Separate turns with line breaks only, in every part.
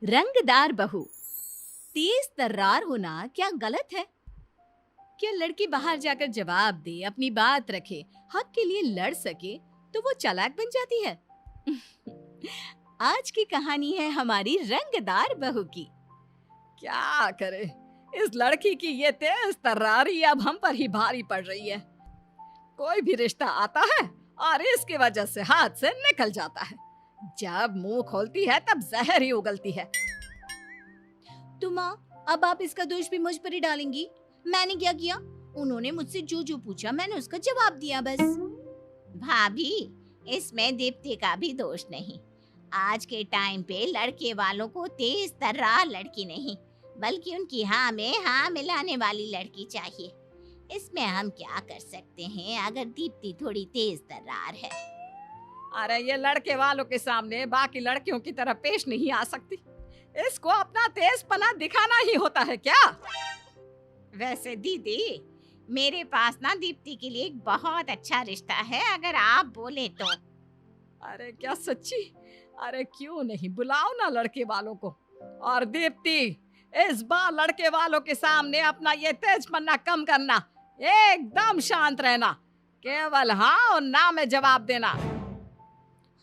रंगदार बहू। तेज तर्रार होना क्या गलत है? क्या लड़की बाहर जाकर जवाब दे, अपनी बात रखे, हक के लिए लड़ सके तो वो चालाक बन जाती है? आज की कहानी है हमारी रंगदार बहू की।
क्या करे, इस लड़की की ये तेज तर्रारी अब हम पर ही भारी पड़ रही है। कोई भी रिश्ता आता है और इसकी वजह से हाथ से निकल जाता है। जब मुंह खोलती है तब जहर ही उगलती है।
तो माँ, अब आप इसका दोष भी मुझ पर ही डालेंगी? मैंने क्या किया? उन्होंने मुझसे जो जो पूछा मैंने उसका जवाब दिया बस।
भाभी, इसमें दीप्ति का भी दोष नहीं। आज के टाइम पे लड़के वालों को तेज तर्रार लड़की नहीं, बल्कि उनकी हाँ में हाँ मिलाने वाली लड़की चाहिए। इसमें हम क्या कर सकते हैं अगर दीप्ति थोड़ी तेज तर्रार है।
अरे ये लड़के वालों के सामने बाकी लड़कियों की तरह पेश नहीं आ सकती। इसको अपना तेजपना दिखाना ही होता है क्या?
वैसे दीदी, मेरे पास ना दीप्ति के लिए एक बहुत अच्छा रिश्ता है, अगर आप बोले तो।
अरे क्या सच्ची? अरे क्यों नहीं, बुलाओ ना लड़के वालों को। और दीप्ति, इस बार लड़के वालों के सामने अपना ये तेजपन्ना कम करना, एकदम शांत रहना, केवल हाँ और ना में जवाब देना।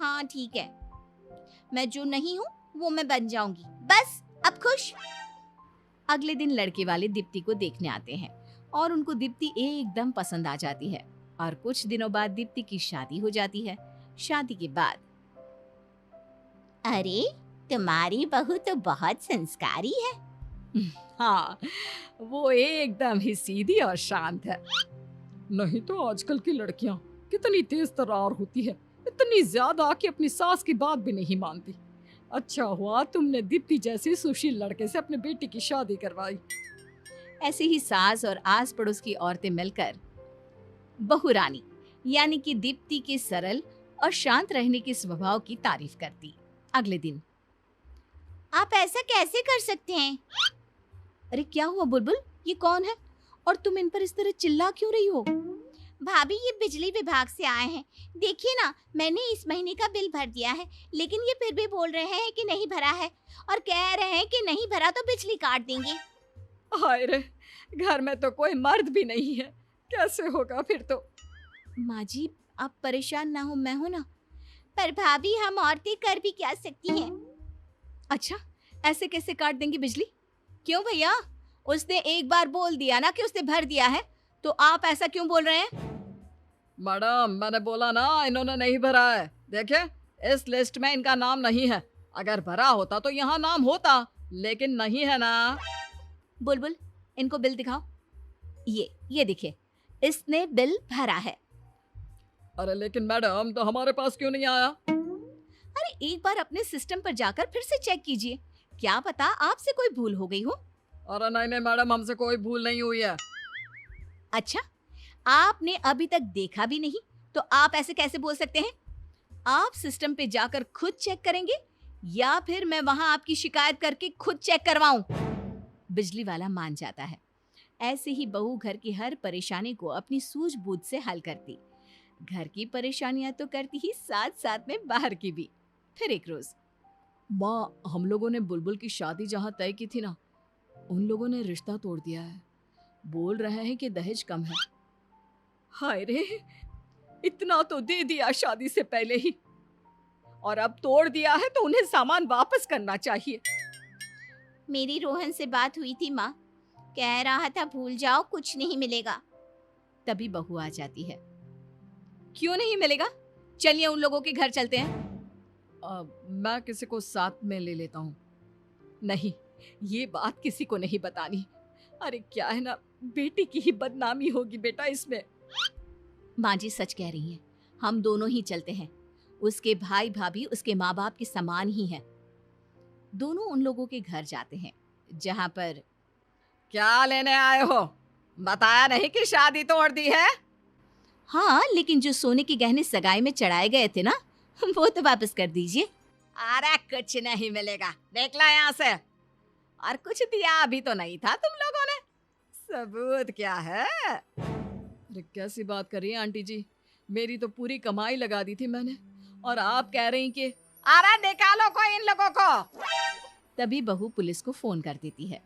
हाँ ठीक है, मैं जो नहीं हूँ वो मैं बन जाऊंगी, बस अब खुश। अगले दिन लड़के वाले दीप्ति को देखने आते हैं और उनको दीप्ति एकदम पसंद आ जाती है और कुछ दिनों बाद दीप्ति की शादी हो जाती है। शादी के बाद
अरे, तुम्हारी बहू तो बहुत संस्कारी है।
हाँ, वो एकदम ही सीधी और शांत है। नहीं तो आजकल की लड़कियां कितनी तेज तर्रार होती है, इतनी ज्यादा कि अपनी सास की बात भी नहीं मानती। अच्छा हुआ तुमने दीप्ति जैसे सुशील लड़के से अपने बेटी की शादी करवाई।
ऐसे ही सास और आस पड़ोस की औरतें मिलकर बहू रानी यानी कि दीप्ति के सरल और शांत रहने के स्वभाव की तारीफ करती। अगले दिन,
आप ऐसा कैसे कर सकते हैं?
अरे क्या हुआ बुलबुल, ये कौन है और तुम इन पर इस तरह चिल्ला क्यों रही हो?
भाभी, ये बिजली विभाग से आए हैं। देखिए ना, मैंने इस महीने का बिल भर दिया है, लेकिन ये फिर भी बोल रहे हैं कि नहीं भरा है और कह रहे हैं कि नहीं भरा तो बिजली काट देंगे।
हाय रे, घर में तो कोई मर्द भी नहीं है, कैसे होगा फिर तो।
माँ जी, आप परेशान ना हो, मैं हूं ना।
पर भाभी, हम औरतें कर भी क्या सकती हैं?
अच्छा, ऐसे कैसे काट देंगी बिजली? क्यों भैया, उसने एक बार बोल दिया ना कि उसने भर दिया है, तो आप ऐसा क्यों बोल रहे हैं?
मैडम, मैंने बोला ना इन्होंने नहीं भरा है। देखिए, इस लिस्ट में इनका नाम नहीं है। अगर भरा होता तो यहाँ नाम होता, लेकिन नहीं है ना।
बुलबुल, इनको बिल दिखाओ। ये देखिए, इसने बिल भरा है।
अरे लेकिन मैडम, तो हमारे पास क्यों नहीं आया?
अरे एक बार अपने सिस्टम पर जाकर फिर से चेक कीजिए, क्या पता आपसे कोई भूल हो गई हो।
अरे नहीं नहीं मैडम, हमसे कोई भूल नहीं हुई है।
अच्छा, आपने अभी तक देखा भी नहीं तो आप ऐसे कैसे बोल सकते हैं? आप सिस्टम पे जाकर खुद चेक करेंगे या फिर मैं वहां आपकी शिकायत करके खुद चेक करवाऊं? बिजली वाला मान जाता है। ऐसे ही बहू घर की हर परेशानी को अपनी सूझबूझ से हल करती। घर की परेशानियां तो करती ही, साथ साथ में बाहर की भी। फिर एक रोज,
माँ, हम लोगों ने बुलबुल की शादी जहाँ तय की थी ना, उन लोगों ने रिश्ता तोड़ दिया है। बोल रहे हैं कि दहेज कम है। हाय रे, इतना तो दे दिया शादी से पहले ही, और अब तोड़ दिया है तो उन्हें सामान वापस करना चाहिए।
मेरी रोहन से बात हुई थी माँ, कह रहा था भूल जाओ, कुछ नहीं मिलेगा।
तभी बहू आ जाती है। क्यों नहीं मिलेगा? चलिए उन लोगों के घर चलते हैं।
मैं किसी को साथ में ले लेता हूँ। नहीं, ये बात किसी को नहीं बतानी। अरे क्या है ना, बेटी की ही बदनामी होगी बेटा इसमें।
माँ जी सच कह रही हैं, हम दोनों ही चलते हैं। उसके भाई भाभी उसके माँ बाप के समान ही हैं। दोनों उन लोगों के घर जाते हैं जहाँ पर
क्या लेने आए हो? बताया नहीं कि शादी तोड़ दी है?
हाँ, लेकिन जो सोने के गहने सगाई में चढ़ाए गए थे ना, वो तो वापस कर दीजिए।
अरे कुछ नहीं मिलेगा, देख लो यहाँ से। और कुछ दिया भी तो नहीं था तुम लोगों ने, सबूत क्या है? अरे कैसी बात कर रही है आंटी जी, मेरी तो पूरी कमाई लगा दी थी मैंने, और आप कह रही कि अरे निकालो कोई इन लोगों को।
तभी बहू पुलिस को फोन कर देती है।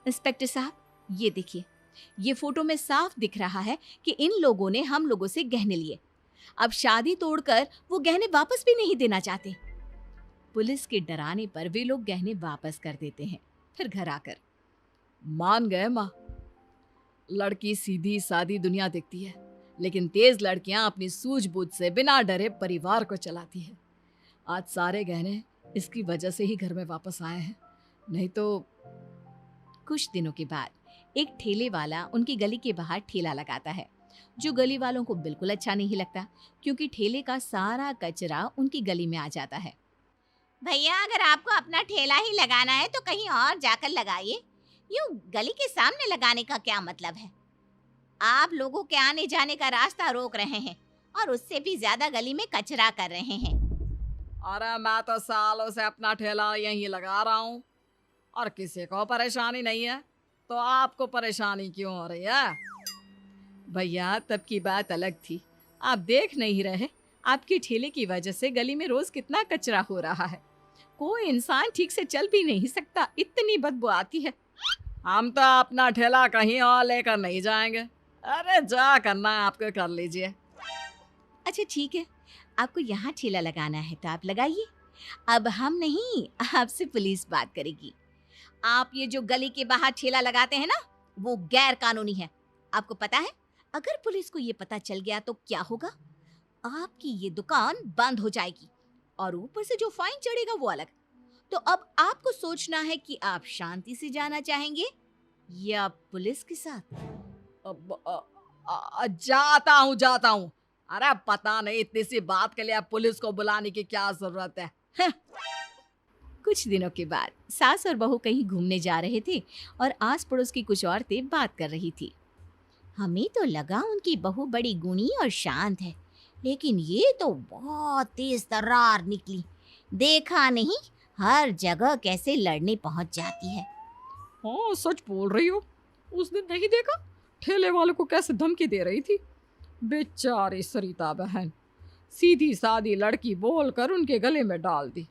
इंस्पेक्टर साहब, ये देखिए, ये फोटो में साफ दिख रहा है कि इन लोगों ने हम लोगों से गहने लिए। अब शादी तोड़कर वो गहने वापस भी नहीं देना चाहते। पुलिस के डराने पर वे लोग गहने वापस कर देते हैं। फिर घर आकर
मान गए माँ, लड़की सीधी सादी दुनिया देखती है, लेकिन तेज लड़कियां अपनी सूझबूझ से बिना डरे परिवार को चलाती है। आज सारे गहने इसकी वजह से ही घर में वापस आए हैं, नहीं तो।
कुछ दिनों के बाद एक ठेले वाला उनकी गली के बाहर ठेला लगाता है, जो गली वालों को बिल्कुल अच्छा नहीं लगता, क्योंकि ठेले का सारा कचरा उनकी गली में आ जाता है।
भैया, अगर आपको अपना ठेला ही लगाना है तो कहीं और जाकर लगाइए। यूं गली के सामने लगाने का क्या मतलब है? आप लोगों के आने जाने का रास्ता रोक रहे हैं और उससे भी ज्यादा गली में कचरा कर रहे हैं।
अरे मैं तो सालों से अपना ठेला यहीं लगा रहा हूँ और किसी को परेशानी नहीं है, तो आपको परेशानी क्यों हो रही है? भैया, तब की बात अलग थी। आप देख नहीं रहे, आपके ठेले की वजह से गली में रोज कितना कचरा हो रहा है। कोई इंसान ठीक से चल भी नहीं सकता, इतनी बदबू आती है। हम तो अपना ठेला कहीं और लेकर नहीं जाएंगे। अरे जा करना है आपको कर लीजिए।
अच्छा ठीक है, आपको यहाँ ठेला लगाना है तो आप लगाइए। अब हम नहीं, आपसे पुलिस बात करेगी। आप ये जो गली के बाहर ठेला लगाते हैं ना, वो गैर कानूनी है। आपको पता है, अगर पुलिस को ये पता चल गया तो क्या होगा? आपकी ये दुकान बंद हो जाएगी और ऊपर से जो फाइन चढ़ेगा वो अलग। तो अब आपको सोचना है कि आप शांति से जाना चाहेंगे या पुलिस के साथ।
जाता हूँ। अरे पता नहीं इतनी सी बात के लिए अब पुलिस को बुलाने की क्या जरूरत है।
कुछ दिनों के बाद सास और बहू कहीं घूमने जा रहे थे और आस पड़ोस की कुछ औरतें बात कर रही थी।
हमें तो लगा उनकी बहू बड़ी गुणी और शांत है, लेकिन ये तो बहुत तेज तर्रार निकली। देखा नहीं, हर जगह कैसे लड़ने पहुंच जाती है।
हाँ, सच बोल रही हो। उस दिन नहीं देखा ठेले वालों को कैसे धमकी दे रही थी। बेचारी सरिता बहन, सीधी सादी लड़की बोलकर उनके गले में डाल दी।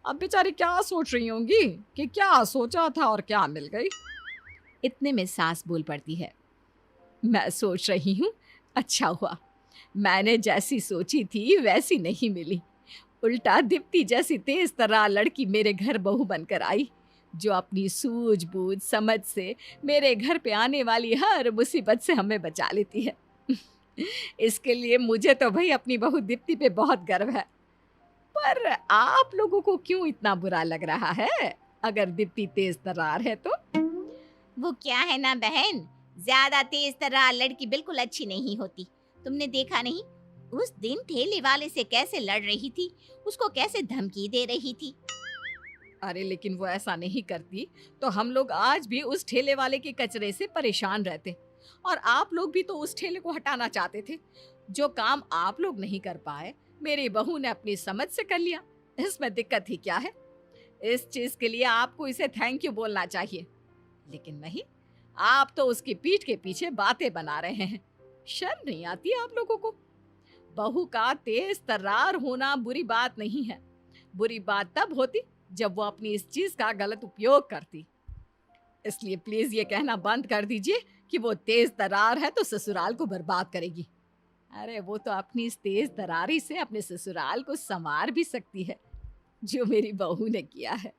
अब बेचारी क्या सोच रही होंगी कि क्या सोचा था और क्या मिल गई।
इतने में सास बोल पड़ती है, मैं सोच रही हूँ अच्छा हुआ मैंने जैसी सोची थी वैसी नहीं मिली। उल्टा दीप्ति जैसी तेज तर्रार लड़की मेरे घर बहू बनकर आई, जो अपनी सूझबूझ समझ से मेरे घर पे आने वाली हर मुसीबत से हमें बचा लेती है। इसके लिए मुझे तो भाई अपनी बहू दीप्ति पे बहुत गर्व है। पर आप लोगों को क्यों इतना बुरा लग रहा है? अगर दीप्ति तेज तर्रार है तो?
वो क्या है ना बहन, ज्यादा तेज तर्रार लड़की बिल्कुल अच्छी नहीं होती। तुमने देखा नहीं, उस दिन ठेले वाले से कैसे लड़ रही थी, उसको कैसे धमकी दे रही थी।
अरे लेकिन वो ऐसा नहीं करती तो हम लोग आज भी उस ठेले वाले के कचरे से परेशान रहते, और आप लोग भी तो उस ठेले को हटाना चाहते थे। जो काम आप लोग नहीं कर पाए, मेरी बहू ने अपनी समझ से कर लिया। इसमें दिक्कत ही क्या है? इस चीज के लिए आपको इसे थैंक यू बोलना चाहिए, लेकिन नहीं, आप तो उसकी पीठ के पीछे बातें बना रहे हैं। शर्म नहीं आती आप लोगों को? बहू का तेज तर्रार होना बुरी बात नहीं है। बुरी बात तब होती जब वो अपनी इस चीज का गलत उपयोग करती। इसलिए प्लीज ये कहना बंद कर दीजिए कि वो तेज तर्रार है तो ससुराल को बर्बाद करेगी। अरे वो तो अपनी इस तेज तर्रारी से अपने ससुराल को संवार भी सकती है, जो मेरी बहू ने किया है।